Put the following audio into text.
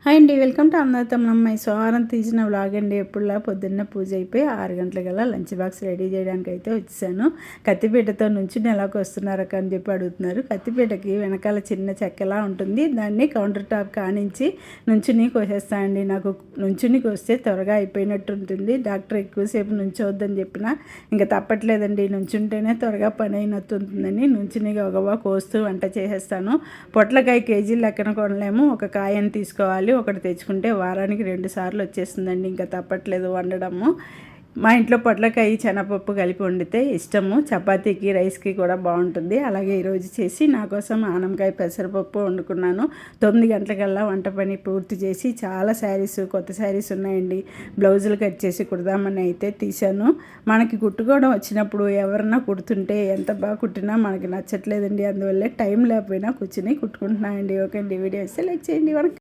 Hi అండి, welcome to అమ్మాయి. సోమవారం తీసిన వ్లాగ్ అండి. ఎప్పుడులా పొద్దున్న పూజ అయిపోయి 6 గంటలకల్లా లంచ్ బాక్స్ రెడీ చేయడానికి అయితే వచ్చేసాను. కత్తిపీటతో నుంచుని ఎలాగో వస్తున్నారక్క అని చెప్పి అడుగుతున్నారు. కత్తిపీటకి వెనకాల చిన్న చెక్కలా ఉంటుంది. దాన్ని కౌంటర్ టాప్ కానించి నుంచుని కోసేస్తానండి. నాకు నుంచుని కోస్తే త్వరగా అయిపోయినట్టు ఉంటుంది. డాక్టర్ ఎక్కువసేపు నుంచోవద్దని చెప్పినా ఇంకా తప్పట్లేదండి. నుంచుంటేనే త్వరగా పని అయినట్టు ఉంటుందని నుంచుని గబగబా కోస్తూ వంట చేసేస్తాను. పొట్లకాయ కేజీ లెక్కన కొనలేము, ఒక కాయని తీసుకోవాలి. ఒకటి తెచ్చుకుంటే వారానికి 2 సార్లు వచ్చేస్తుందండి. ఇంకా తప్పట్లేదు వండడము. మా ఇంట్లో పొట్లకాయ శనగపప్పు కలిపి వండితే ఇష్టము. చపాతీకి రైస్కి కూడా బాగుంటుంది. అలాగే ఈరోజు చేసి నా కోసం ఆనమకాయ పెసరపప్పు వండుకున్నాను. 9 గంటలకల్లా వంట పని పూర్తి చేసి చాలా శారీస్, కొత్త శారీస్ ఉన్నాయండి. బ్లౌజులు కట్ చేసి కుడదామని అయితే తీశాను. మనకి కుట్టుకోవడం వచ్చినప్పుడు ఎవరన్నా కుడుతుంటే ఎంత బాగా కుట్టినా మనకి నచ్చట్లేదండి. అందువల్లే టైం లేకపోయినా కూర్చుని కుట్టుకుంటున్నానండి. ఓకే అండి, వీడియో సెలెక్ట్ చేయండి.